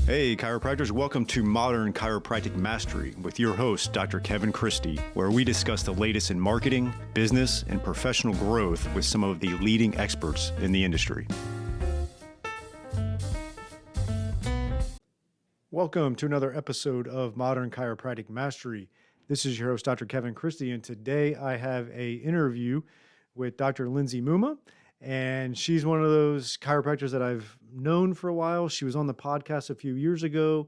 Hey, chiropractors, welcome to Modern Chiropractic Mastery with your host, Dr. Kevin Christie, where we discuss the latest in marketing, business, and professional growth with some of the leading experts in the industry. Welcome to another episode of Modern Chiropractic Mastery. This is your host, Dr. Kevin Christie, and today I have an interview with Dr. Lindsay Mumma. And she's one of those chiropractors that I've known for a while. She was on the podcast a few years ago.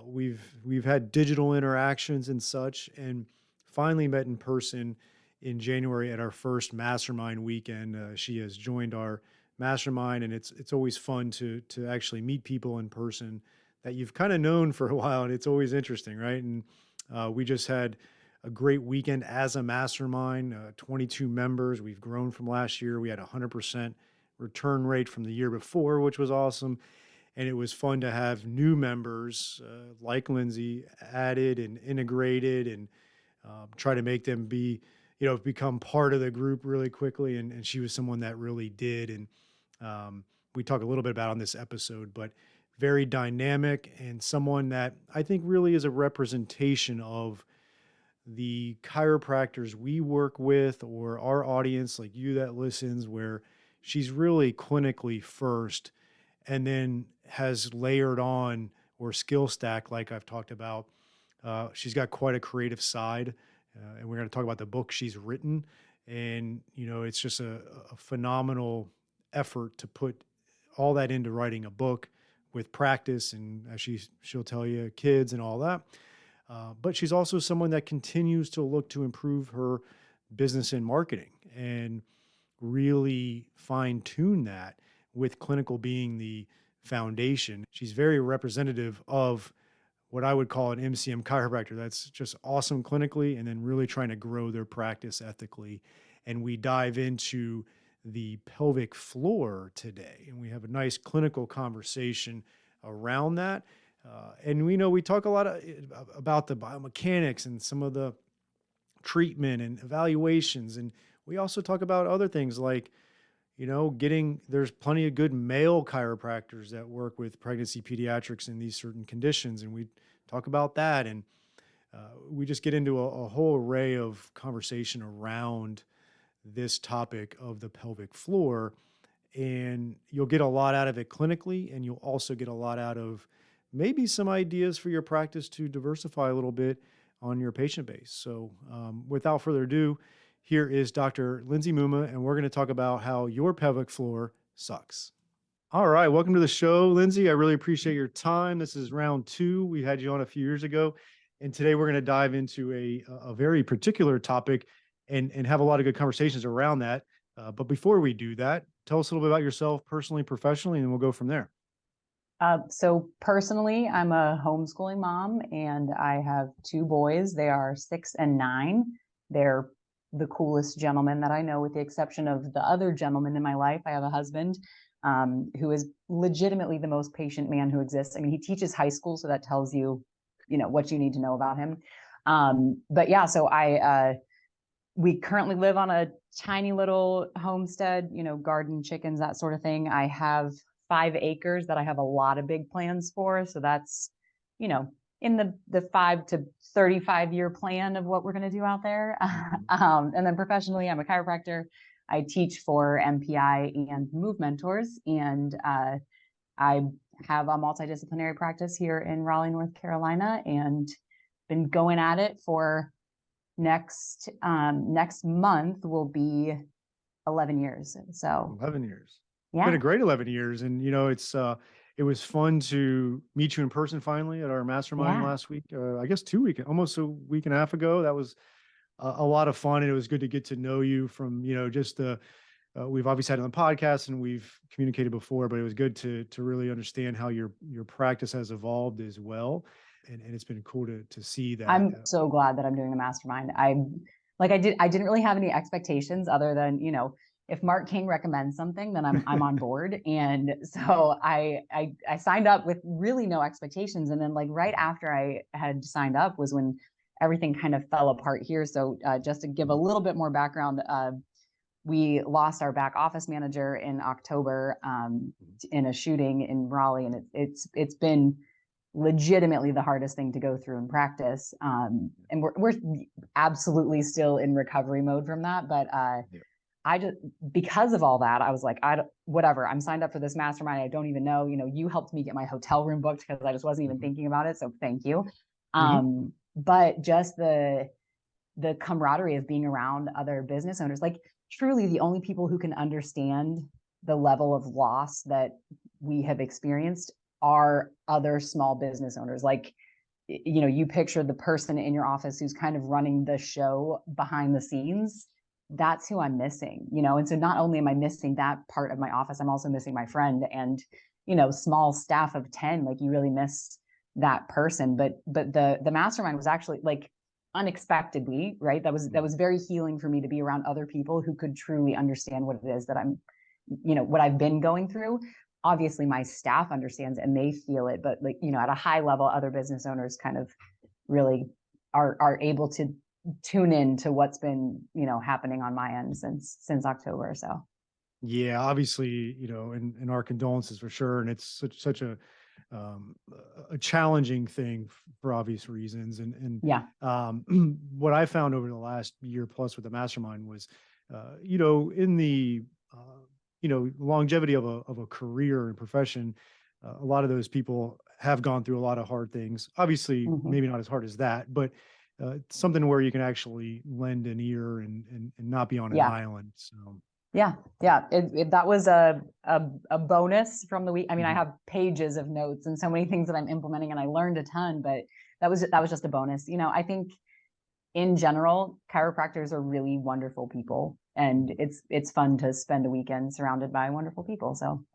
We've had digital interactions and such, and finally met in person in January at our first Mastermind weekend. She has joined our Mastermind, and it's always fun to actually meet people in person that you've kind of known for a while, and it's always interesting, right? And we just had a great weekend as a Mastermind, 22 members. We've grown from last year. We had 100% return rate from the year before, which was awesome. And it was fun to have new members like Lindsay added and integrated and try to make them become part of the group really quickly. And she was someone that really did. And we talk a little bit about on this episode, but very dynamic and someone that I think really is a representation of the chiropractors we work with or our audience, like you that listens, where she's really clinically first and then has layered on or skill stack, like I've talked about. She's got quite a creative side, and we're going to talk about the book she's written. And, it's just a phenomenal effort to put all that into writing a book with practice and, as she'll tell you, kids and all that. But she's also someone that continues to look to improve her business and marketing and really fine tune that, with clinical being the foundation. She's very representative of what I would call an MCM chiropractor that's just awesome clinically and then really trying to grow their practice ethically. And we dive into the pelvic floor today, and we have a nice clinical conversation around that. And we talk a lot about the biomechanics and some of the treatment and evaluations. And we also talk about other things like, there's plenty of good male chiropractors that work with pregnancy pediatrics in these certain conditions. And we talk about that. And we just get into a whole array of conversation around this topic of the pelvic floor. And you'll get a lot out of it clinically, and you'll also get a lot out of maybe some ideas for your practice to diversify a little bit on your patient base. So without further ado, here is Dr. Lindsay Mumma, and we're going to talk about how your pelvic floor sucks. All right, welcome to the show, Lindsay. I really appreciate your time. This is round 2. We had you on a few years ago, and today we're going to dive into a very particular topic and have a lot of good conversations around that. But before we do that, tell us a little bit about yourself personally, professionally, and then we'll go from there. So personally, I'm a homeschooling mom, and I have 2 boys. They are 6 and 9. They're the coolest gentlemen that I know, with the exception of the other gentleman in my life. I have a husband who is legitimately the most patient man who exists. I mean, he teaches high school, so that tells you, what you need to know about him. But yeah, so we currently live on a tiny little homestead, garden, chickens, that sort of thing. I have 5 acres that I have a lot of big plans for. So that's, in the 5 to 35 year plan of what we're going to do out there. And then professionally, I'm a chiropractor. I teach for MPI and moveMentors. And I have a multidisciplinary practice here in Raleigh, North Carolina, and been going at it for next month will be 11 years. So 11 years. Yeah. It's been a great 11 years. And, it was fun to meet you in person finally at our Mastermind last week. I guess almost a week and a half ago. That was a lot of fun. And it was good to get to know you from, just we've obviously had it on the podcast and we've communicated before, but it was good to really understand how your practice has evolved as well. And it's been cool to see that. I'm so glad that I'm doing the Mastermind. I didn't really have any expectations other than, if Mark King recommends something, then I'm on board. And so I signed up with really no expectations. And then right after I had signed up was when everything kind of fell apart here. So just to give a little bit more background, we lost our back office manager in October in a shooting in Raleigh, and it's been legitimately the hardest thing to go through in practice. And we're absolutely still in recovery mode from that. But I just, because of all that, I was like, whatever, I'm signed up for this mastermind. I don't even know, you helped me get my hotel room booked because I just wasn't even thinking about it. So thank you. But just the camaraderie of being around other business owners, like truly the only people who can understand the level of loss that we have experienced are other small business owners. Like, you picture the person in your office who's kind of running the show behind the scenes. That's who I'm missing, and so not only am I missing that part of my office, I'm also missing my friend and, small staff of 10, like you really miss that person. But the mastermind was actually like unexpectedly, right? That was very healing for me to be around other people who could truly understand what it is that I'm, what I've been going through. Obviously my staff understands and they feel it, but like, at a high level, other business owners kind of really are able to tune in to what's been, happening on my end since October. So Yeah, obviously, and our condolences for sure. And it's such um, a challenging thing for obvious reasons. yeah. What I found over the last year plus with the mastermind was, in the longevity of a career and profession, a lot of those people have gone through a lot of hard things. Obviously, maybe not as hard as that, but something where you can actually lend an ear and not be on an Yeah. island. So. Yeah. That was a bonus from the week. I mean, I have pages of notes and so many things that I'm implementing, and I learned a ton, but that was just a bonus. I think in general, chiropractors are really wonderful people, and it's fun to spend a weekend surrounded by wonderful people. So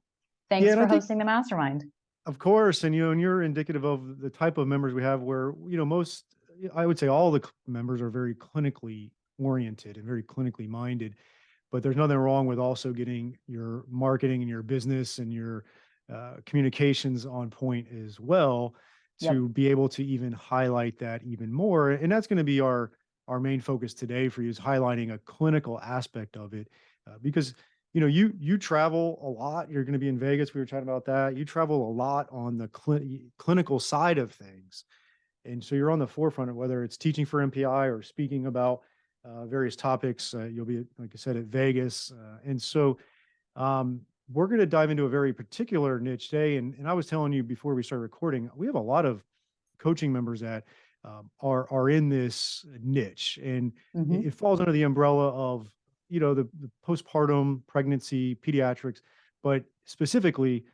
Yeah, thanks and I for think, hosting the mastermind. of course, and and you're indicative of the type of members we have where, most, I would say all the members are very clinically oriented and very clinically minded, but there's nothing wrong with also getting your marketing and your business and your communications on point as well Yep. to be able to even highlight that even more. And that's going to be our main focus today for you, is highlighting a clinical aspect of it, because you travel a lot. You're going to be in Vegas. We were chatting about that. You travel a lot on the clinical side of things. And so you're on the forefront of whether it's teaching for MPI or speaking about various topics. You'll be, like I said, at Vegas. And so we're going to dive into a very particular niche today. And I was telling you before we start recording, we have a lot of coaching members that are in this niche, and it falls under the umbrella of the postpartum, pregnancy, pediatrics, but specifically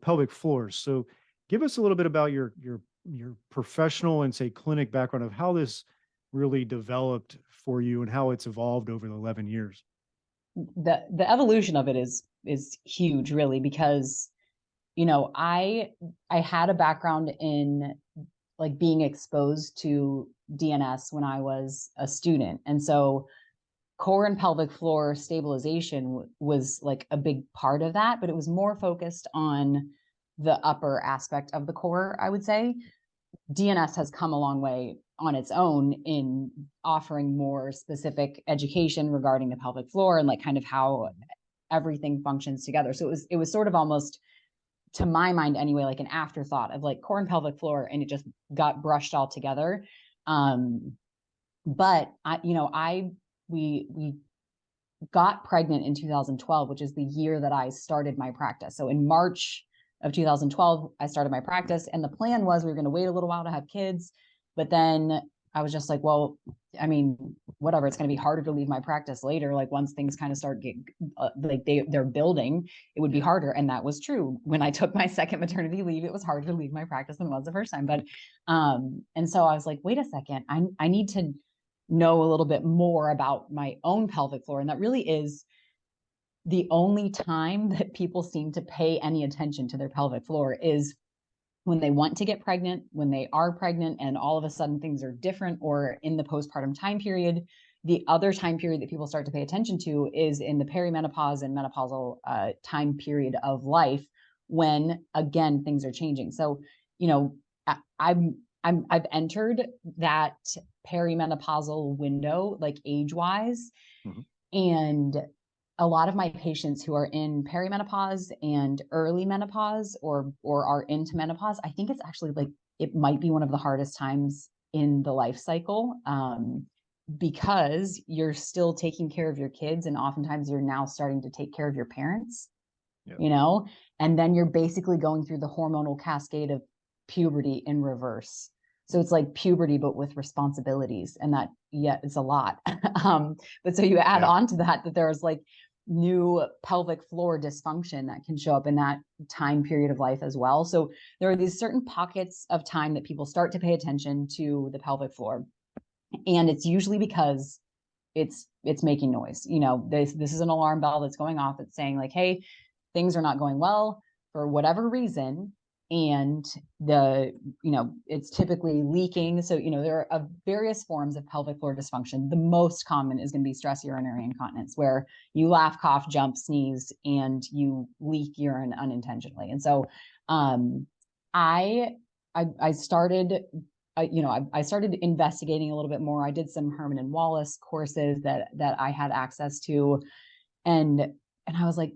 pelvic floors. So give us a little bit about your professional and say clinic background of how this really developed for you and how it's evolved over the 11 years. The evolution of it is huge, really, because I had a background in like being exposed to DNS when I was a student, and so core and pelvic floor stabilization was like a big part of that, but it was more focused on the upper aspect of the core, I would say. DNS has come a long way on its own in offering more specific education regarding the pelvic floor and like kind of how everything functions together. So it was sort of almost, to my mind anyway, like an afterthought of like core and pelvic floor, and it just got brushed all together. But we got pregnant in 2012, which is the year that I started my practice. So in March of 2012, I started my practice, and the plan was we were going to wait a little while to have kids. But then I was just like, well, I mean, whatever, it's going to be harder to leave my practice later. Like once things kind of start getting like they're building, it would be harder. And that was true. When I took my second maternity leave, it was harder to leave my practice than it was the first time. But and so I was like, wait a second, I need to know a little bit more about my own pelvic floor. And that really is the only time that people seem to pay any attention to their pelvic floor is when they want to get pregnant, when they are pregnant, and all of a sudden things are different, or in the postpartum time period. The other time period that people start to pay attention to is in the perimenopause and menopausal time period of life, when again things are changing. So, I've entered that perimenopausal window, like age wise, and a lot of my patients who are in perimenopause and early menopause or are into menopause, I think it's actually like, it might be one of the hardest times in the life cycle, because you're still taking care of your kids. And oftentimes you're now starting to take care of your parents, Yeah. and then you're basically going through the hormonal cascade of puberty in reverse. So it's like puberty, but with responsibilities, and that, yeah, it's a lot. But so you add Yeah. on to that there's like new pelvic floor dysfunction that can show up in that time period of life as well. So there are these certain pockets of time that people start to pay attention to the pelvic floor. And it's usually because it's making noise. This is an alarm bell that's going off. It's saying like, hey, things are not going well for whatever reason. And it's typically leaking. So, there are various forms of pelvic floor dysfunction. The most common is going to be stress urinary incontinence, where you laugh, cough, jump, sneeze, and you leak urine unintentionally. And so, I started, I started investigating a little bit more. I did some Herman and Wallace courses that I had access to, and I was like,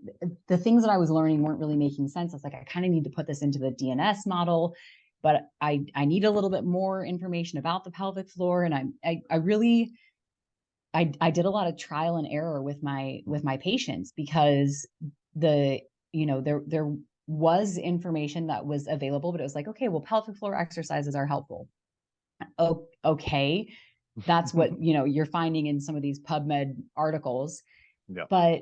the things that I was learning weren't really making sense. I was like, I kind of need to put this into the DNS model, but I need a little bit more information about the pelvic floor. And I really did a lot of trial and error with my patients, because there was information that was available, but it was like, okay, well, pelvic floor exercises are helpful. Oh, okay. That's what, you're finding in some of these PubMed articles. Yeah. But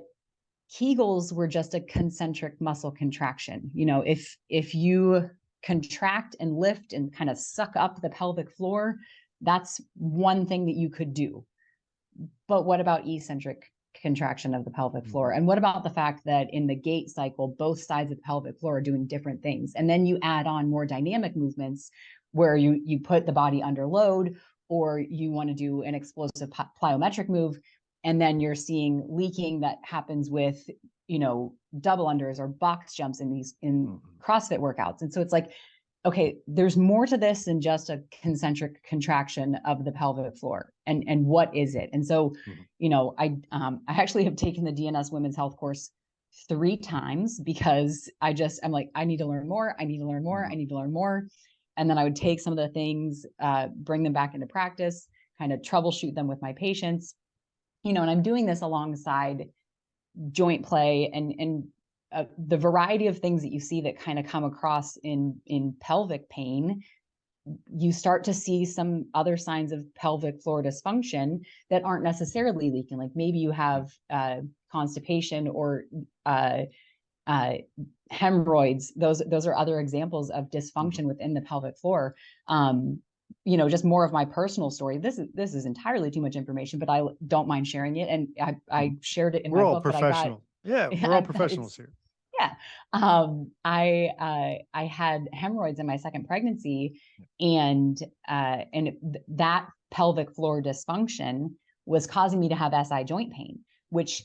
Kegels were just a concentric muscle contraction. If you contract and lift and kind of suck up the pelvic floor, that's one thing that you could do. But what about eccentric contraction of the pelvic floor? And what about the fact that in the gait cycle, both sides of the pelvic floor are doing different things? And then you add on more dynamic movements where you put the body under load, or you want to do an explosive plyometric move. And then you're seeing leaking that happens with, double unders or box jumps in CrossFit workouts. And so it's like, okay, there's more to this than just a concentric contraction of the pelvic floor. And what is it? And so, I actually have taken the DNS Women's Health course 3 times, because I'm like, I need to learn more. I need to learn more. I need to learn more. And then I would take some of the things, bring them back into practice, kind of troubleshoot them with my patients, and I'm doing this alongside joint play and the variety of things that you see that kind of come across in pelvic pain. You start to see some other signs of pelvic floor dysfunction that aren't necessarily leaking. Like maybe you have constipation or hemorrhoids. Those are other examples of dysfunction within the pelvic floor. Just more of my personal story. This is entirely too much information, but I don't mind sharing it. And I shared it in my book, But I got, yeah, we're all professionals here. Yeah. I had hemorrhoids in my second pregnancy, and that pelvic floor dysfunction was causing me to have SI joint pain, which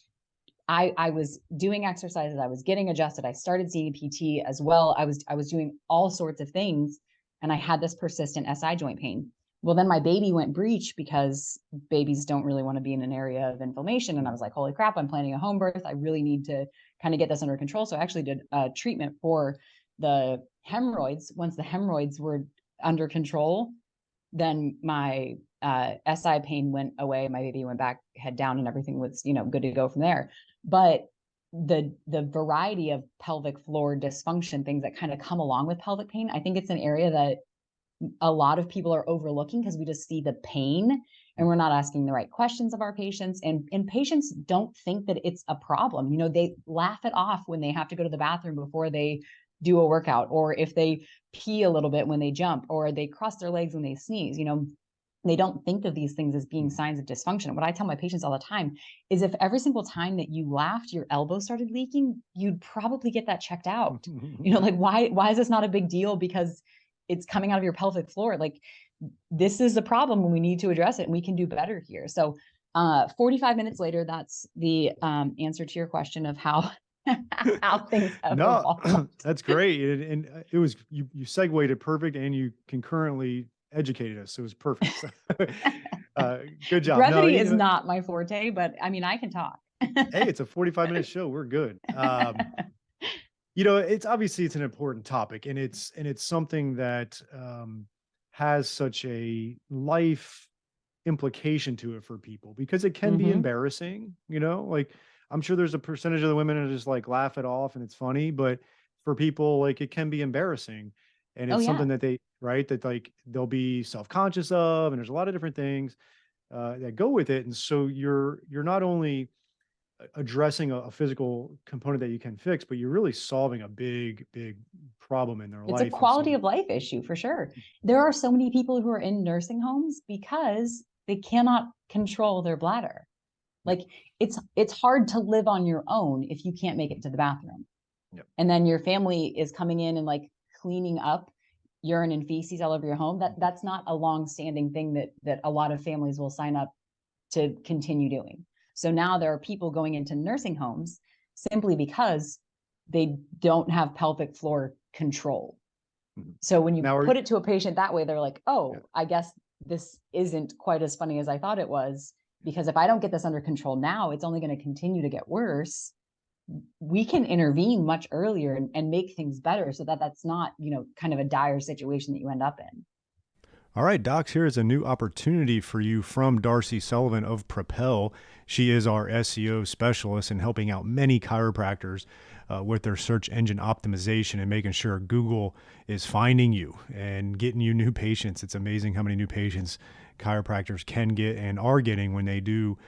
I was doing exercises. I was getting adjusted. I started seeing a PT as well. I was doing all sorts of things, and I had this persistent SI joint pain. Well, then my baby went breech, because babies don't really want to be in an area of inflammation. And I was like, holy crap, I'm planning a home birth. I really need to kind of get this under control. So I actually did a treatment for the hemorrhoids. Once the hemorrhoids were under control, then my SI pain went away. My baby went back head down, and everything was, good to go from there. But the variety of pelvic floor dysfunction, things that kind of come along with pelvic pain, I think it's an area that a lot of people are overlooking, because we just see the pain and we're not asking the right questions of our patients. And patients don't think that it's a problem. They laugh it off when they have to go to the bathroom before they do a workout, or if they pee a little bit when they jump, or they cross their legs when they sneeze. They don't think of these things as being signs of dysfunction. What I tell my patients all the time is, if every single time that you laughed, your elbow started leaking, you'd probably get that checked out. Like, why is this not a big deal? Because it's coming out of your pelvic floor. Like, this is the problem, and we need to address it, and we can do better here. So 45 minutes later, that's the answer to your question of how things have evolved. That's great. And it was, you segued it perfect, and you concurrently educated us. So it was perfect. Good job. Brevity is not my forte, but I mean, I can talk. Hey, it's a 45-minute show. We're good. It's obviously it's an important topic, and it's something that has such a life implication to it for people because it can be Hmm. embarrassing, like I'm sure there's a percentage of the women that just like laugh it off and it's funny, but for people like it can be embarrassing, and Oh it's yeah. something that that like they'll be self-conscious of, and there's a lot of different things that go with it. And so you're not only addressing a physical component that you can fix, but you're really solving a big problem in their It's a life. And quality so of life issue for sure. There are so many people who are in nursing homes because they cannot control their bladder. yeah, Like it's hard to live on your own if you can't make it to the bathroom. yeah. And then your family is coming in and like cleaning up urine and feces all over your home. That's not a long-standing thing that a lot of families will sign up to continue doing. So now there are people going into nursing homes simply because they don't have pelvic floor control. Mhm. So when you Now, put it to a patient that way, they're like, yeah. oh, I guess this isn't quite as funny as I thought it was. Because if I don't get this under control now, it's only going to continue to get worse. We can intervene much earlier and make things better so that that's not, kind of a dire situation that you end up in. All right, Docs, here is a new opportunity for you from Darcy Sullivan of Propel. She is our SEO specialist in helping out many chiropractors with their search engine optimization and making sure Google is finding you and getting you new patients. It's amazing how many new patients chiropractors can get and are getting when they do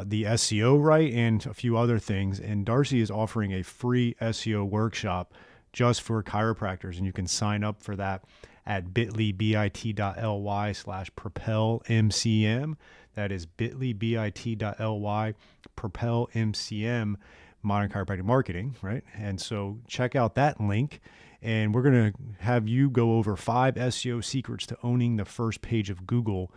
the SEO right and a few other things. And Darcy is offering a free SEO workshop just for chiropractors, and you can sign up for that at bit.ly/propelmcm. That is bit.ly/propelmcm, modern chiropractic marketing, right? And so check out that link, and we're going to have you go over 5 SEO secrets to owning the first page of Google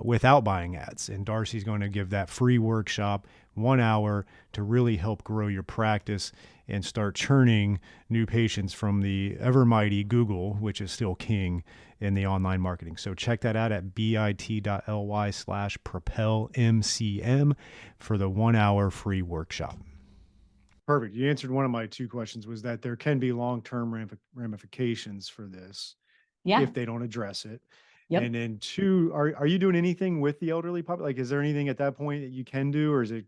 without buying ads. And Darcy's going to give that free workshop, 1 hour, to really help grow your practice and start churning new patients from the ever mighty Google, which is still king in the online marketing. So check that out at bit.ly/propelmcm for the 1 hour free workshop. Perfect. You answered one of my 2 questions, was that there can be long-term ramifications for this Yeah. if they don't address it. Yep. And then 2, are you doing anything with the elderly like, is there anything at that point that you can do, or is it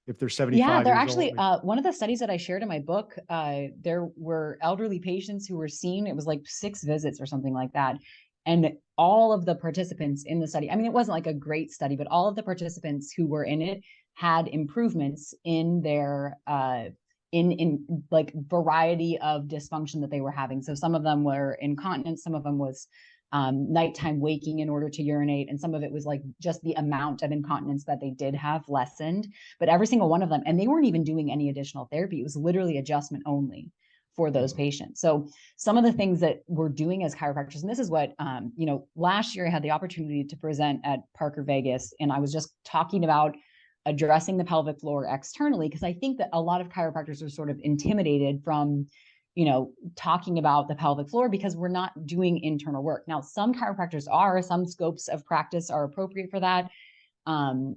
if they're Yeah, 75 they're years old? actually one of the studies that I shared in my book. There were elderly patients who were seen. It was like 6 visits or something like that, and all of the participants in the study. I mean, it wasn't like a great study, but all of the participants who were in it had improvements in their in like variety of dysfunction that they were having. So some of them were incontinence, some of them was nighttime waking in order to urinate, and some of it was like just the amount of incontinence that they did have lessened. But every single one of them, and they weren't even doing any additional therapy, it was literally adjustment only for those Mhm. patients. So some of the things that we're doing as chiropractors, and this is what last year I had the opportunity to present at Parker Vegas, and I was just talking about addressing the pelvic floor externally, because I think that a lot of chiropractors are sort of intimidated from talking about the pelvic floor because we're not doing internal work. Now, some chiropractors are, some scopes of practice are appropriate for that. And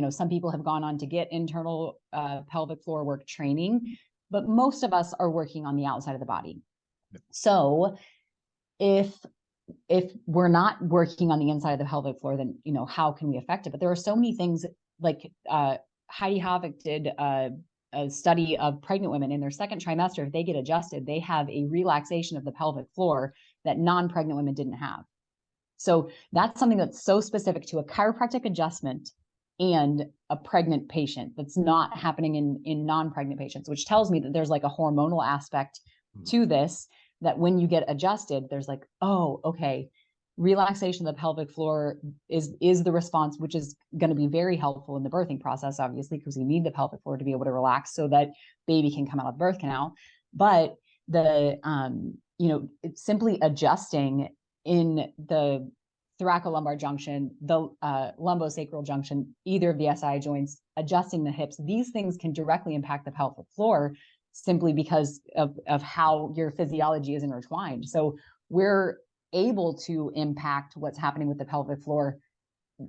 some people have gone on to get internal pelvic floor work training, but most of us are working on the outside of the body. So if we're not working on the inside of the pelvic floor, then how can we affect it? But there are so many things, like Heidi Havik did a study of pregnant women in their second trimester. If they get adjusted, they have a relaxation of the pelvic floor that non-pregnant women didn't have. So that's something that's so specific to a chiropractic adjustment and a pregnant patient that's not happening in non-pregnant patients, which tells me that there's like a hormonal aspect Mhm. to this, that when you get adjusted, there's like, oh, okay, relaxation of the pelvic floor is the response, which is going to be very helpful in the birthing process, obviously, because you need the pelvic floor to be able to relax so that baby can come out of the birth canal. But the it's simply adjusting in the thoracolumbar junction, the lumbosacral junction, either of the SI joints, adjusting the hips. These things can directly impact the pelvic floor simply because of how your physiology is intertwined. So we're able to impact what's happening with the pelvic floor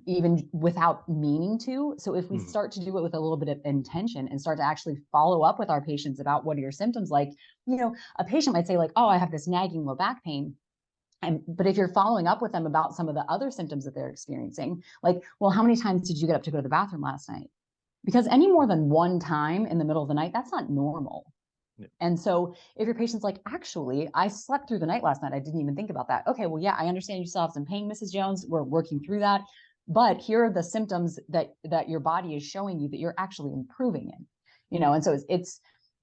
even without meaning to. So if we Mhm. start to do it with a little bit of intention and start to actually follow up with our patients about what are your symptoms like, a patient might say like, oh, I have this nagging low back pain. But if you're following up with them about some of the other symptoms that they're experiencing, like, well, how many times did you get up to go to the bathroom last night? Because any more than one time in the middle of the night, that's not normal. Yeah. And so if your patient's like, actually, I slept through the night last night, I didn't even think about that. Okay, well, yeah, I understand you still have some pain, Mrs. Jones. We're working through that. But here are the symptoms that your body is showing you that you're actually improving in. And so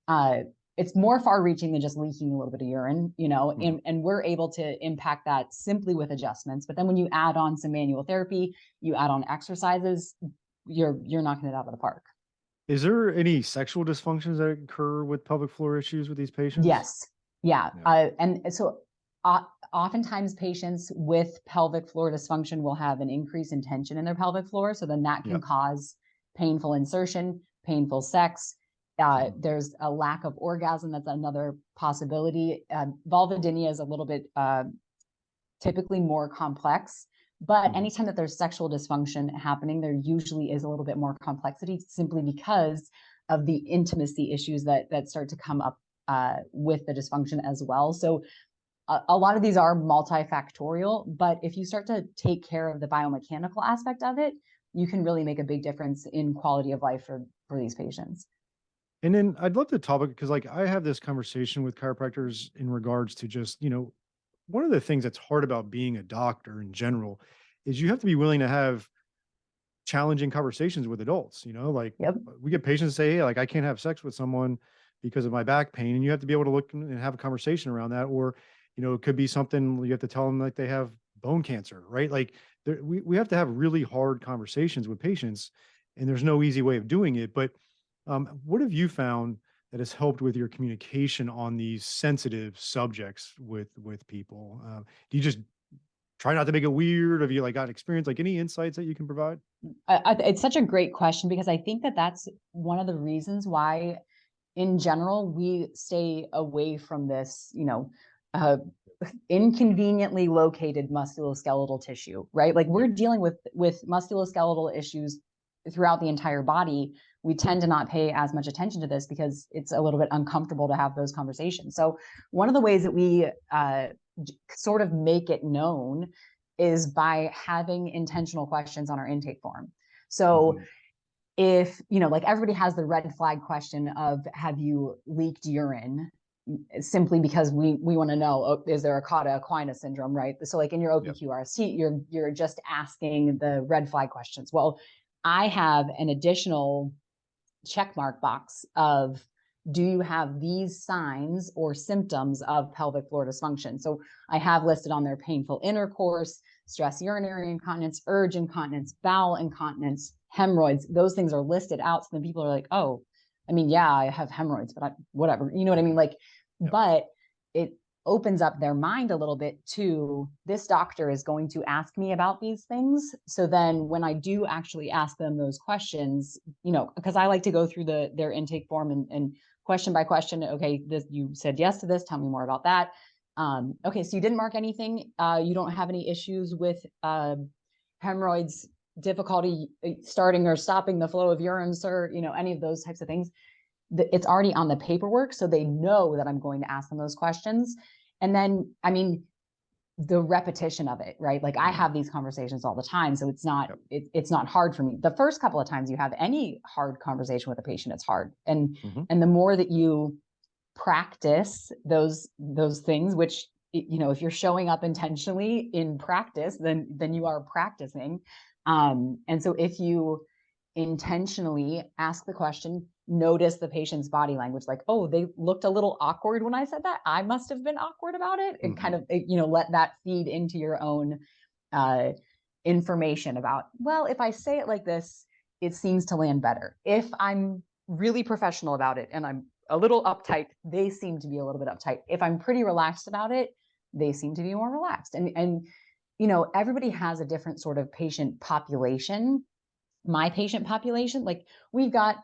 uh, it's more far-reaching than just leaking a little bit of urine, Mhm. and we're able to impact that simply with adjustments. But then when you add on some manual therapy, you add on exercises, you're knocking it out of the park. Is there any sexual dysfunctions that occur with pelvic floor issues with these patients? Yes. Yeah. Yeah. And so oftentimes patients with pelvic floor dysfunction will have an increase in tension in their pelvic floor. So then that Yeah. can cause painful insertion, painful sex. Mhm. There's a lack of orgasm. That's another possibility. Vulvodynia is a little bit typically more complex. But Mhm. anytime that there's sexual dysfunction happening, there usually is a little bit more complexity simply because of the intimacy issues that start to come up with the dysfunction as well. So a lot of these are multifactorial, but if you start to take care of the biomechanical aspect of it, you can really make a big difference in quality of life for these patients. And then I'd love to talk because, like, I have this conversation with chiropractors in regards to just, one of the things that's hard about being a doctor in general is you have to be willing to have challenging conversations with adults. Like, Yep. we get patients say, hey, like, I can't have sex with someone because of my back pain. And you have to be able to look and have a conversation around that. Or, it could be something you have to tell them like they have bone cancer, right? Like, we have to have really hard conversations with patients, and there's no easy way of doing it. But what have you found that has helped with your communication on these sensitive subjects with people? Do you just try not to make it weird? Have you like got experience? Like any insights that you can provide? It's such a great question because I think that that's one of the reasons why in general, we stay away from this, uh, inconveniently located musculoskeletal tissue, right? Like Yeah. we're dealing with musculoskeletal issues throughout the entire body. We tend to not pay as much attention to this because it's a little bit uncomfortable to have those conversations. So one of the ways that we sort of make it known is by having intentional questions on our intake form. So Mhm. if like everybody has the red flag question of have you leaked urine, simply because we want to know, oh, is there a cauda equina syndrome, right? So like in your Yep. OPQRST, you're just asking the red flag questions. Well, I have an additional check mark box of, do you have these signs or symptoms of pelvic floor dysfunction? So I have listed on there painful intercourse, stress urinary incontinence, urge incontinence, bowel incontinence, hemorrhoids. Those things are listed out. So then people are like, oh, I mean, yeah, I have hemorrhoids, but whatever, you know what I mean? Like, Yep. but it opens up their mind a little bit to, this doctor is going to ask me about these things. So then when I do actually ask them those questions, because I like to go through their intake form and question by question. Okay, this, you said yes to this. Tell me more about that. Okay, so you didn't mark anything. You don't have any issues with hemorrhoids, difficulty starting or stopping the flow of urine, or any of those types of things. It's already on the paperwork, so they know that I'm going to ask them those questions. And then, I mean, the repetition of it, right? Like I Mhm. have these conversations all the time, so it's not Yep. it's not hard for me. The first couple of times you have any hard conversation with a patient, it's hard, and Mhm. the more that you practice those things, which if you're showing up intentionally in practice, then you are practicing. And so if you intentionally ask the question, notice the patient's body language, like, oh, they looked a little awkward when I said that, I must have been awkward about it, and kind Mhm. of let that feed into your own uh, information about, well, if I say it like this, it seems to land better. If I'm really professional about it and I'm a little uptight, they seem to be a little bit uptight. If I'm pretty relaxed about it, they seem to be more relaxed. And everybody has a different sort of patient population. My patient population, like we've got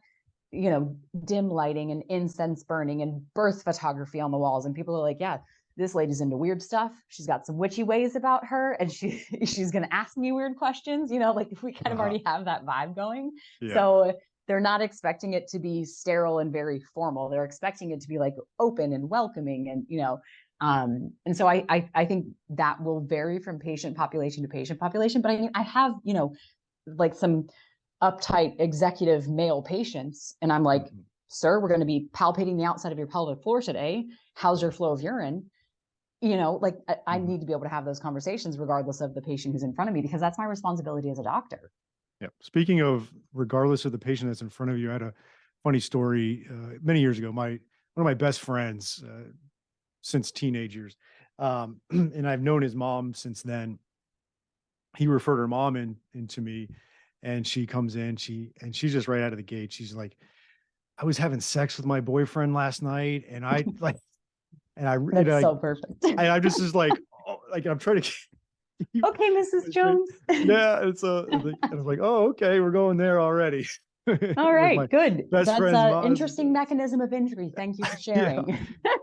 dim lighting and incense burning and birth photography on the walls, and people are like, yeah, this lady's into weird stuff. She's got some witchy ways about her, and she's going to ask me weird questions. Like we kind of already have that vibe going. Yeah. So they're not expecting it to be sterile and very formal. They're expecting it to be like open and welcoming, and and so I think that will vary from patient population to patient population. But I mean, I have like some uptight executive male patients, and I'm like, sir, we're going to be palpating the outside of your pelvic floor today. How's your flow of urine? Like I need to be able to have those conversations regardless of the patient who's in front of me, because that's my responsibility as a doctor. Yeah. Speaking of, regardless of the patient that's in front of you, I had a funny story many years ago. One of my best friends since teenage years, and I've known his mom since then. He referred her mom into me, and she comes in. She's just right out of the gate. She's like, I was having sex with my boyfriend last night, and I like, and I That's so perfect. I'm just is like, oh, like I'm trying to. Okay, Mrs. Jones. Yeah, it's and I was like, oh, okay, we're going there already. All right, good. That's an interesting mechanism of injury. Thank you for sharing. Yeah.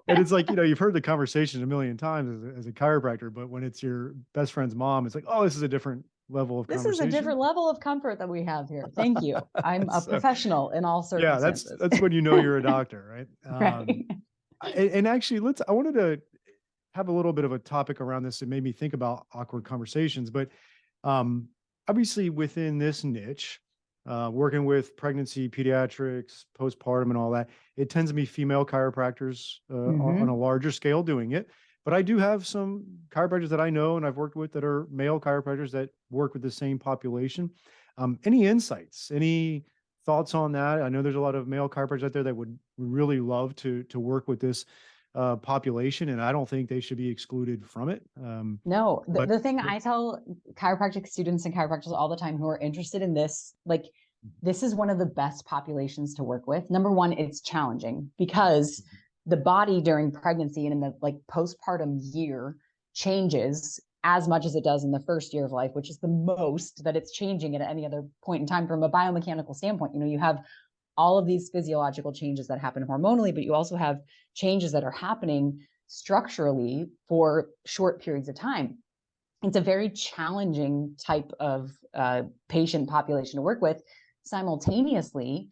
And it's like, you've heard the conversation a million times as a chiropractor, but when it's your best friend's mom, it's like, oh, this is a different level of conversation. This is a different level of comfort that we have here. Thank you. I'm a professional in all circumstances. Yeah, that's when you're a doctor, right? Right. And actually, I wanted to have a little bit of a topic around this. It made me think about awkward conversations, but obviously within this niche, working with pregnancy, pediatrics, postpartum, and all that, it tends to be female chiropractors on a larger scale doing it. But I do have some chiropractors that I know and I've worked with that are male chiropractors that work with the same population. Any insights, any thoughts on that? I know there's a lot of male chiropractors out there that would really love to work with this population, and I don't think they should be excluded from it. No, the thing I tell chiropractic students and chiropractors all the time who are interested in this, like, this is one of the best populations to work with. Number one, it's challenging because the body during pregnancy and in the like postpartum year changes as much as it does in the first year of life, which is the most that it's changing at any other point in time from a biomechanical standpoint. You have all of these physiological changes that happen hormonally, but you also have changes that are happening structurally for short periods of time. It's a very challenging type of patient population to work with. Simultaneously,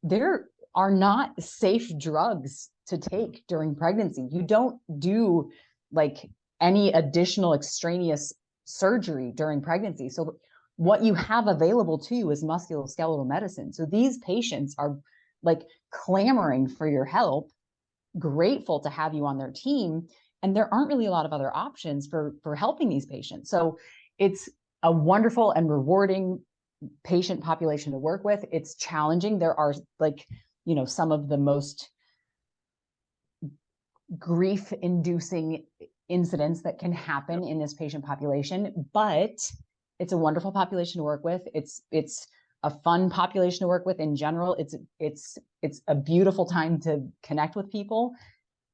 there are not safe drugs to take during pregnancy. You don't do like any additional extraneous surgery during pregnancy. So what you have available to you is musculoskeletal medicine. So these patients are like clamoring for your help, grateful to have you on their team. And there aren't really a lot of other options for helping these patients. So it's a wonderful and rewarding patient population to work with. It's challenging. There are like, some of the most grief-inducing incidents that can happen in this patient population, but it's a wonderful population to work with. It's a fun population to work with in general. It's a beautiful time to connect with people.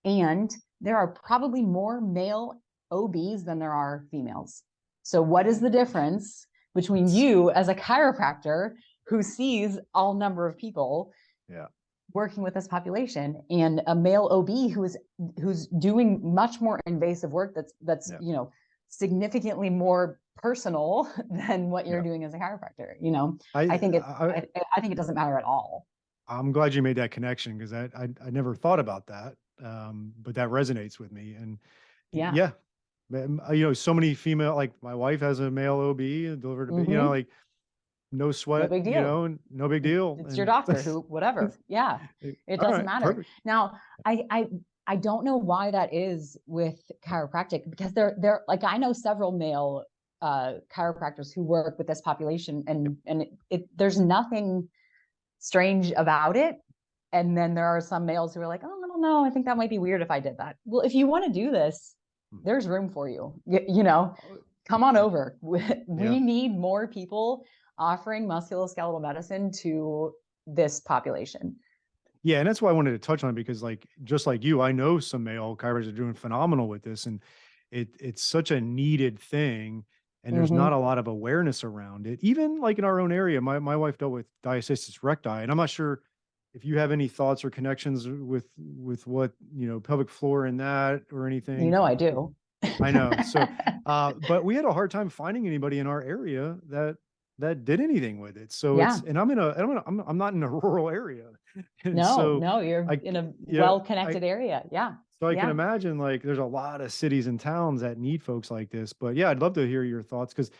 And there are probably more male OBs than there are females. So what is the difference between you as a chiropractor who sees all number of people working with this population and a male OB who's doing much more invasive work that's significantly more personal than what you're doing as a chiropractor? I think it doesn't matter at all. I'm glad you made that connection, because I never thought about that. But that resonates with me. And so many female, like my wife has a male OB delivered to like no sweat, no big deal. No big deal. It's your doctor whatever. Yeah. It doesn't matter. Perfect. Now, I don't know why that is with chiropractic, because they're like, I know several male chiropractors who work with this population, and there's nothing strange about it. And then there are some males who are like, oh, I don't know, I think that might be weird if I did that. Well, if you want to do this, there's room for you. Come on over. We need more people offering musculoskeletal medicine to this population. Yeah, and that's why I wanted to touch on it, because just like you, I know some male chiropractors are doing phenomenal with this, and it's such a needed thing, and there's not a lot of awareness around it. Even like in our own area, my wife dealt with diastasis recti, and I'm not sure if you have any thoughts or connections with what, pelvic floor and that or anything. I do. I know. So, but we had a hard time finding anybody in our area that did anything with it. So Yeah. and I'm not in a rural area, and No, so no, you're I, in a yeah, well-connected area. Yeah. so I can Yeah. imagine like there's a lot of cities and towns that need folks like this. But yeah, I'd love to hear your thoughts because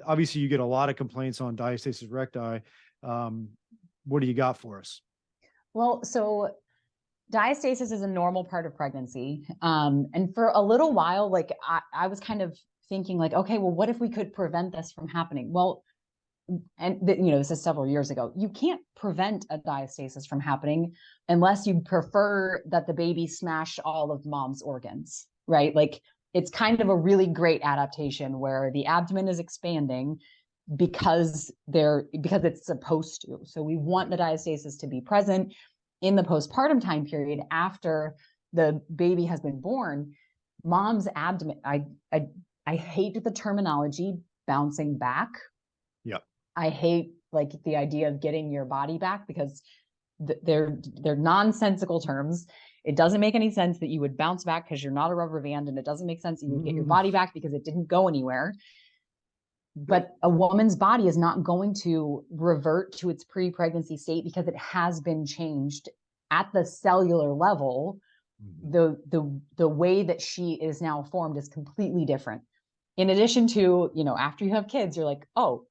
obviously you get a lot of complaints on diastasis recti. Um, what do you got for us? Well, so diastasis is a normal part of pregnancy. And for a little while, like I was kind of thinking like, okay, well, what if we could prevent this from happening? Well, this is several years ago. You can't prevent a diastasis from happening unless you prefer that the baby smash all of mom's organs, right? Like it's kind of a really great adaptation where the abdomen is expanding because it's supposed to. So we want the diastasis to be present in the postpartum time period after the baby has been born. Mom's abdomen, I hate the terminology bouncing back. Yeah. I hate like the idea of getting your body back because they're nonsensical terms. It doesn't make any sense that you would bounce back because you're not a rubber band, and it doesn't make sense that you would get your body back because it didn't go anywhere. But a woman's body is not going to revert to its pre-pregnancy state because it has been changed at the cellular level. The way that she is now formed is completely different. In addition to, after you have kids, you're like, oh,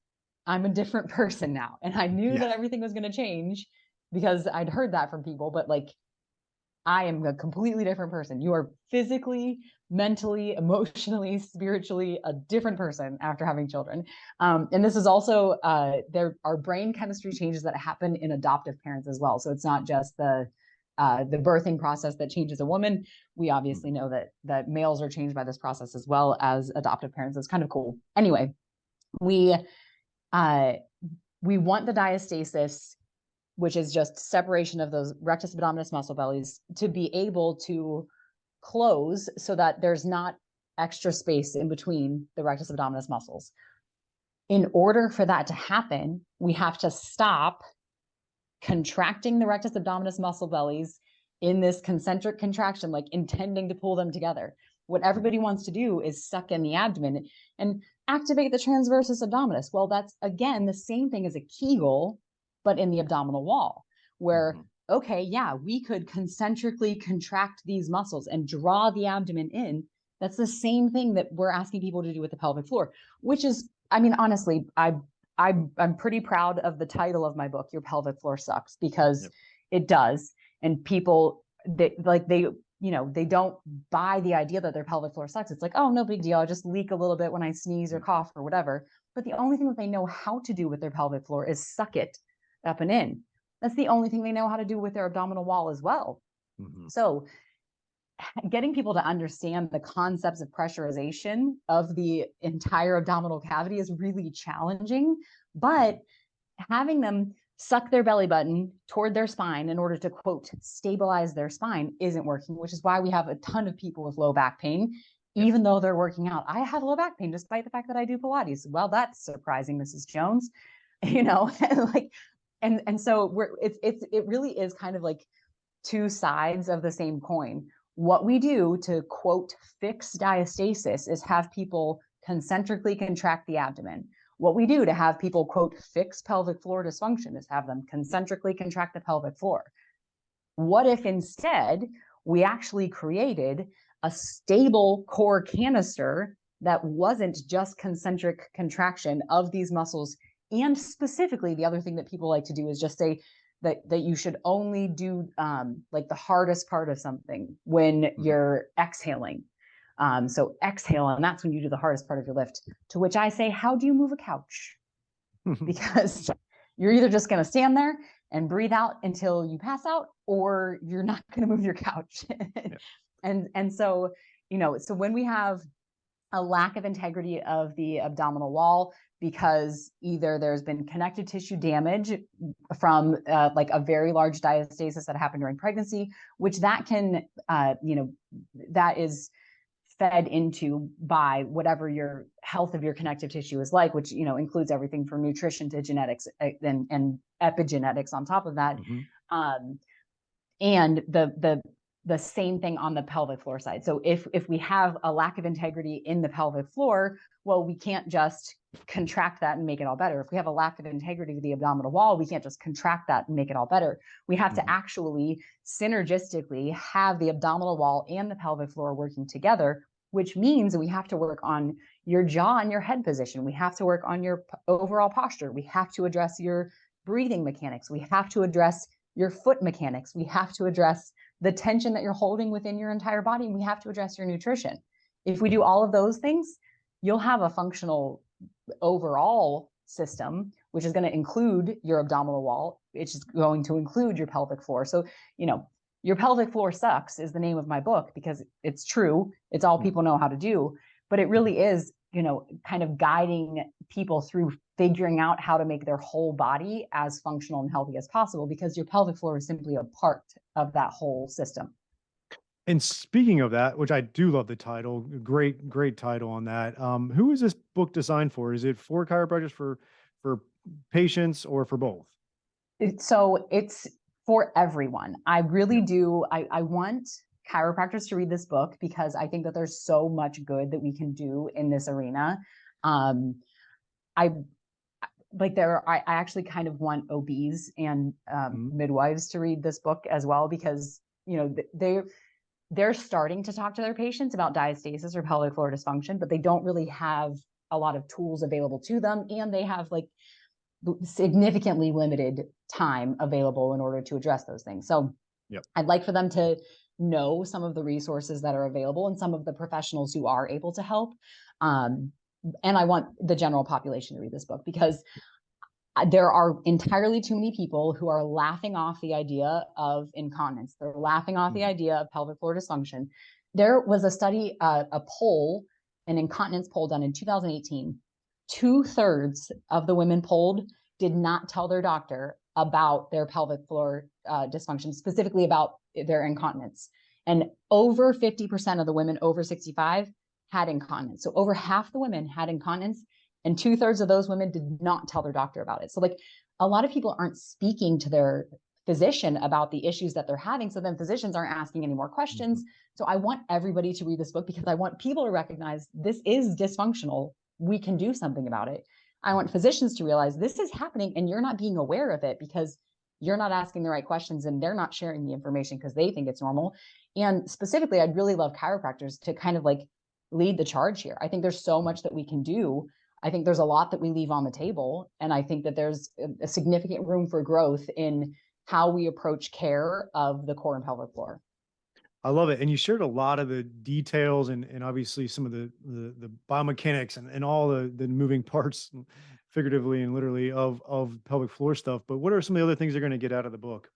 I'm a different person now. And I knew that everything was going to change because I'd heard that from people, but like, I am a completely different person. You are physically, mentally, emotionally, spiritually a different person after having children. And this is also, there are brain chemistry changes that happen in adoptive parents as well. So it's not just the birthing process that changes a woman. We obviously know that males are changed by this process as well as adoptive parents. It's kind of cool. Anyway, we want the diastasis, which is just separation of those rectus abdominis muscle bellies, to be able to close so that there's not extra space in between the rectus abdominis muscles. In order for that to happen, we have to stop contracting the rectus abdominis muscle bellies in this concentric contraction, like intending to pull them together. What everybody wants to do is suck in the abdomen and activate the transversus abdominis. Well, that's again the same thing as a Kegel, but in the abdominal wall, where okay, yeah, we could concentrically contract these muscles and draw the abdomen in. That's the same thing that we're asking people to do with the pelvic floor, which is, I mean, honestly, I'm pretty proud of the title of my book, Your Pelvic Floor Sucks, because it does. And people, they don't buy the idea that their pelvic floor sucks. It's like, oh, no big deal. I just leak a little bit when I sneeze or cough or whatever. But the only thing that they know how to do with their pelvic floor is suck it up and in. That's the only thing they know how to do with their abdominal wall as well. So getting people to understand the concepts of pressurization of the entire abdominal cavity is really challenging, but having them suck their belly button toward their spine in order to, quote, stabilize their spine isn't working, which is why we have a ton of people with low back pain, even though they're working out. I have low back pain despite the fact that I do Pilates. Well, that's surprising, Mrs. Jones, and so it really is kind of like two sides of the same coin. What we do to, quote, fix diastasis is have people concentrically contract the abdomen. What we do to have people, quote, fix pelvic floor dysfunction is have them concentrically contract the pelvic floor. What if instead we actually created a stable core canister that wasn't just concentric contraction of these muscles? And specifically, the other thing that people like to do is just say that you should only do like the hardest part of something when you're exhaling. So exhale, and that's when you do the hardest part of your lift. To which I say, how do you move a couch? Because you're either just going to stand there and breathe out until you pass out, or you're not going to move your couch. And so, so when we have a lack of integrity of the abdominal wall, because either there's been connective tissue damage from like a very large diastasis that happened during pregnancy, which that can, that is fed into by whatever your health of your connective tissue is like, which, includes everything from nutrition to genetics and epigenetics on top of that. And the same thing on the pelvic floor side. So if we have a lack of integrity in the pelvic floor, well, we can't just contract that and make it all better. If we have a lack of integrity to the abdominal wall, we can't just contract that and make it all better. We have to actually synergistically have the abdominal wall and the pelvic floor working together, which means we have to work on your jaw and your head position. We have to work on your overall posture. We have to address your breathing mechanics. We have to address your foot mechanics. We have to address the tension that you're holding within your entire body. And we have to address your nutrition. If we do all of those things, you'll have a functional overall system, which is going to include your abdominal wall. It's going to include your pelvic floor. So, your pelvic floor sucks is the name of my book, because it's true. It's all people know how to do, but it really is, kind of guiding people through figuring out how to make their whole body as functional and healthy as possible, because your pelvic floor is simply a part of that whole system. And speaking of that, which I do love the title, great title on that. Who is this book designed for? Is it for chiropractors, for patients, or for both? So it's for everyone. I really do. I want chiropractors to read this book, because I think that there's so much good that we can do in this arena. I actually kind of want OBs and midwives to read this book as well, because they're starting to talk to their patients about diastasis or pelvic floor dysfunction, but they don't really have a lot of tools available to them, and they have significantly limited time available in order to address those things. So I'd like for them to know some of the resources that are available and some of the professionals who are able to help. And I want the general population to read this book, because there are entirely too many people who are laughing off the idea of incontinence. They're laughing off the idea of pelvic floor dysfunction. There was a study, a poll, an incontinence poll done in 2018. 2/3 of the women polled did not tell their doctor about their pelvic floor dysfunction, specifically about their incontinence. And over 50% of the women over 65 had incontinence. So over half the women had incontinence, and 2/3 of those women did not tell their doctor about it. So a lot of people aren't speaking to their physician about the issues that they're having. So then physicians aren't asking any more questions. So I want everybody to read this book, because I want people to recognize this is dysfunctional. We can do something about it. I want physicians to realize this is happening and you're not being aware of it because you're not asking the right questions, and they're not sharing the information because they think it's normal. And specifically, I'd really love chiropractors to kind of lead the charge here. I think there's so much that we can do. I think there's a lot that we leave on the table. And I think that there's a significant room for growth in how we approach care of the core and pelvic floor. I love it. And you shared a lot of the details and obviously some of the biomechanics and all the moving parts, figuratively and literally, of pelvic floor stuff. But what are some of the other things they're going to get out of the book?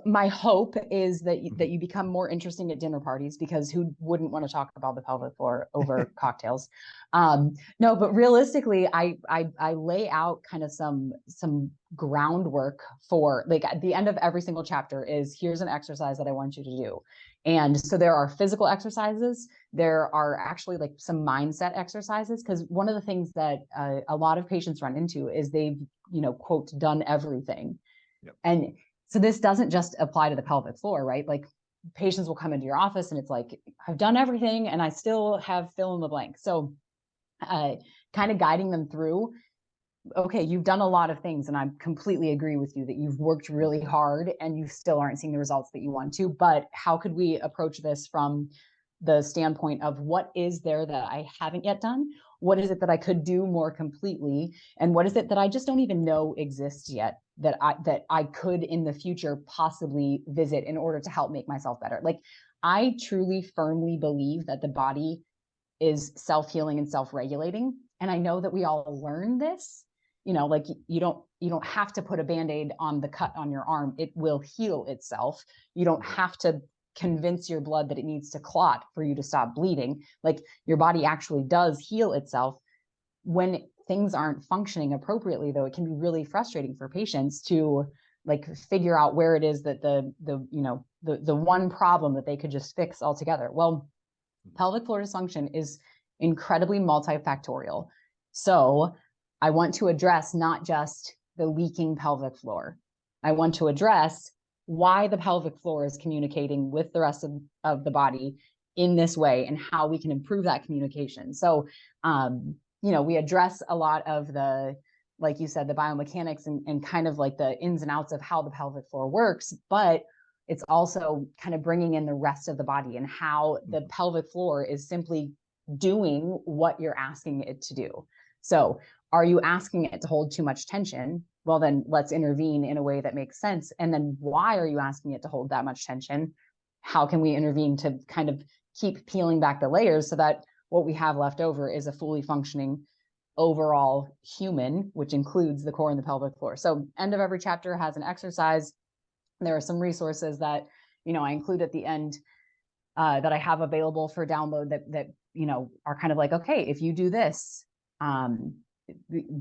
My hope is that you become more interesting at dinner parties, because who wouldn't want to talk about the pelvic floor over cocktails? No, but realistically, I lay out kind of some groundwork for, at the end of every single chapter is, here's an exercise that I want you to do. And so there are physical exercises. There are actually some mindset exercises, because one of the things that a lot of patients run into is they've, quote, done everything. And so this doesn't just apply to the pelvic floor, right? Patients will come into your office and it's I've done everything and I still have fill in the blank. So kind of guiding them through, okay, you've done a lot of things, and I completely agree with you that you've worked really hard and you still aren't seeing the results that you want to, but how could we approach this from the standpoint of, what is there that I haven't yet done? What is it that I could do more completely? And what is it that I just don't even know exists yet that I could in the future possibly visit in order to help make myself better? I truly firmly believe that the body is self-healing and self-regulating. And I know that we all learn this, you don't have to put a Band-Aid on the cut on your arm. It will heal itself. You don't have to convince your blood that it needs to clot for you to stop bleeding. Your body actually does heal itself. When things aren't functioning appropriately, though, it can be really frustrating for patients to figure out where it is that the one problem that they could just fix altogether. Well, pelvic floor dysfunction is incredibly multifactorial. So I want to address not just the leaking pelvic floor. I want to address why the pelvic floor is communicating with the rest of the body in this way and how we can improve that communication. So, we address a lot of the, like you said, the biomechanics and kind of like the ins and outs of how the pelvic floor works, but it's also kind of bringing in the rest of the body and how the pelvic floor is simply doing what you're asking it to do. So are you asking it to hold too much tension? Well, then let's intervene in a way that makes sense. And then why are you asking it to hold that much tension? How can we intervene to kind of keep peeling back the layers so that what we have left over is a fully functioning overall human, which includes the core and the pelvic floor. So end of every chapter has an exercise. There are some resources that, I include at the end that I have available for download that are kind of like, okay, if you do this,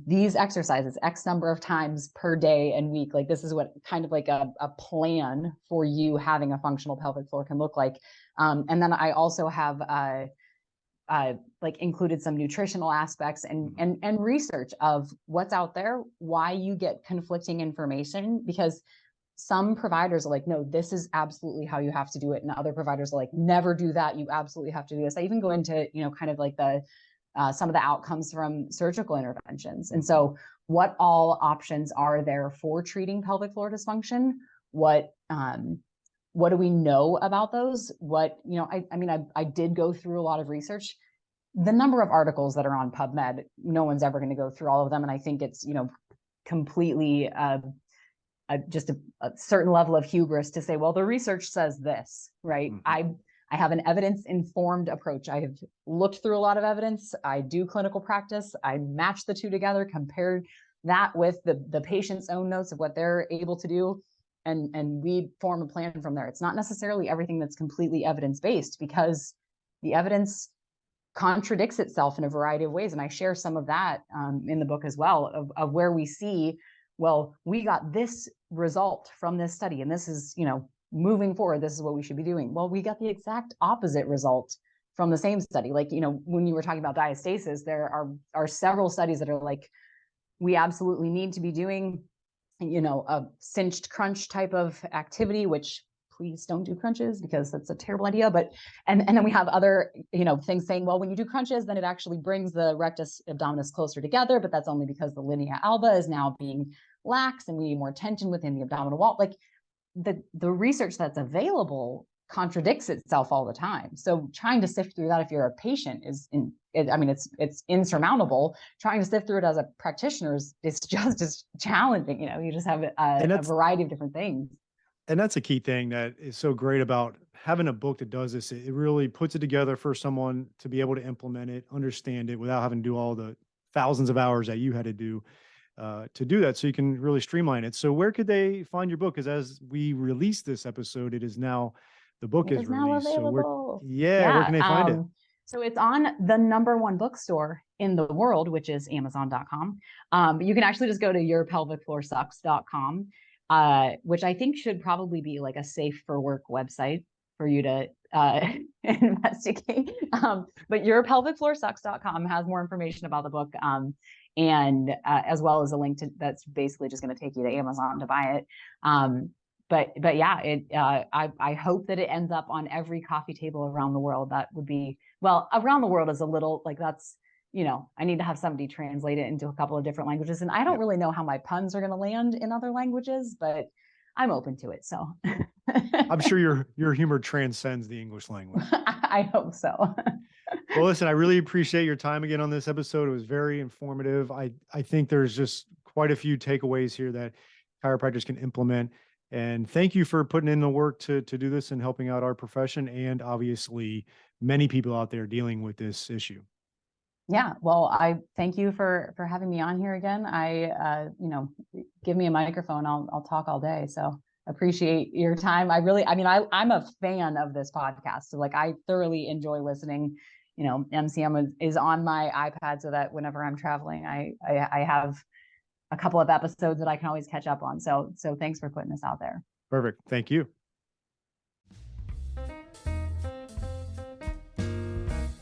these exercises X number of times per day and week, like this is what kind of like a plan for you having a functional pelvic floor can look like. And then I also have like included some nutritional aspects and research of what's out there, why you get conflicting information, because some providers are like, no, this is absolutely how you have to do it. And other providers are like, never do that. You absolutely have to do this. I even go into, kind of like the, some of the outcomes from surgical interventions. And so what all options are there for treating pelvic floor dysfunction? What do we know about those? I did go through a lot of research. The number of articles that are on PubMed, no one's ever going to go through all of them. And I think it's, completely just a certain level of hubris to say, well, the research says this, right? I have an evidence-informed approach. I have looked through a lot of evidence. I do clinical practice. I match the two together, compare that with the patient's own notes of what they're able to do. And we form a plan from there. It's not necessarily everything that's completely evidence-based, because the evidence contradicts itself in a variety of ways. And I share some of that in the book as well, of where we see, well, we got this result from this study, and this is, moving forward, this is what we should be doing. Well, we got the exact opposite result from the same study. Like, when you were talking about diastasis, there are several studies that are like, we absolutely need to be doing, a cinched crunch type of activity, which please don't do crunches because that's a terrible idea. But, and then we have other, things saying, well, when you do crunches, then it actually brings the rectus abdominis closer together, but that's only because the linea alba is now being lax and we need more tension within the abdominal wall. Like the research that's available contradicts itself all the time. So trying to sift through that if you're a patient it's insurmountable. Trying to sift through it as a practitioner is just as challenging. You just have a variety of different things. And that's a key thing that is so great about having a book that does this. It really puts it together for someone to be able to implement it, understand it without having to do all the thousands of hours that you had to do that. So you can really streamline it. So where could they find your book? Because as we release this episode, it is now, the book is now released. available. So where can they find it? So it's on the #1 bookstore in the world, which is Amazon.com. But you can actually just go to yourpelvicfloorsucks.com. Which I think should probably be like a safe for work website for you to investigate. But yourpelvicfloorsucks.com has more information about the book, and as well as a link to that's basically just going to take you to Amazon to buy it. But yeah, I hope that it ends up on every coffee table around the world. That would be, well, around the world is a little like that's, I need to have somebody translate it into a couple of different languages. And I don't really know how my puns are going to land in other languages, but I'm open to it. So I'm sure your humor transcends the English language. I hope so. Well, listen, I really appreciate your time again on this episode. It was very informative. I think there's just quite a few takeaways here that chiropractors can implement. And thank you for putting in the work to do this and helping out our profession, and obviously many people out there dealing with this issue. Yeah, well, I thank you for having me on here again. Give me a microphone, I'll talk all day. So appreciate your time. I'm a fan of this podcast. So like, I thoroughly enjoy listening. MCM is on my iPad so that whenever I'm traveling, I have a couple of episodes that I can always catch up on. So thanks for putting this out there. Perfect. Thank you.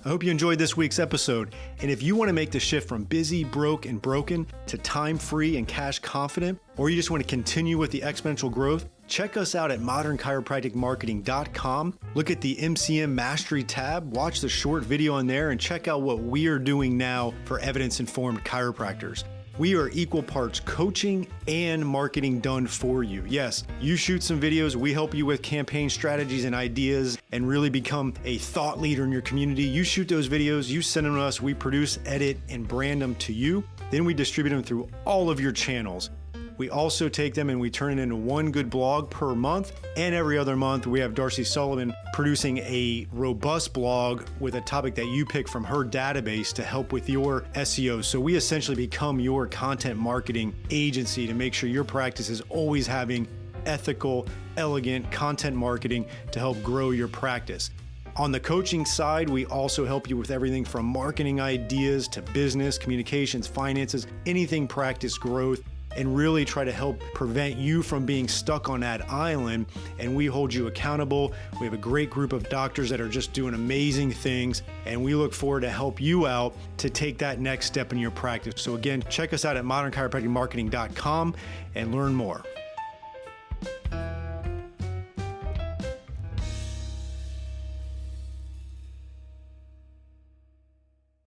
I hope you enjoyed this week's episode. And if you want to make the shift from busy, broke, and broken to time-free and cash confident, or you just want to continue with the exponential growth, check us out at modernchiropracticmarketing.com. Look at the MCM Mastery tab, watch the short video on there, and check out what we are doing now for evidence-informed chiropractors. We are equal parts coaching and marketing done for you. Yes, you shoot some videos, we help you with campaign strategies and ideas and really become a thought leader in your community. You shoot those videos, you send them to us, we produce, edit, and brand them to you. Then we distribute them through all of your channels. We also take them and we turn it into one good blog per month. And every other month, we have Darcy Sullivan producing a robust blog with a topic that you pick from her database to help with your SEO. So we essentially become your content marketing agency to make sure your practice is always having ethical, elegant content marketing to help grow your practice. On the coaching side, we also help you with everything from marketing ideas to business, communications, finances, anything practice growth, and really try to help prevent you from being stuck on that island. And we hold you accountable. We have a great group of doctors that are just doing amazing things, and we look forward to help you out to take that next step in your practice. So again, check us out at modernchiropracticmarketing.com and learn more.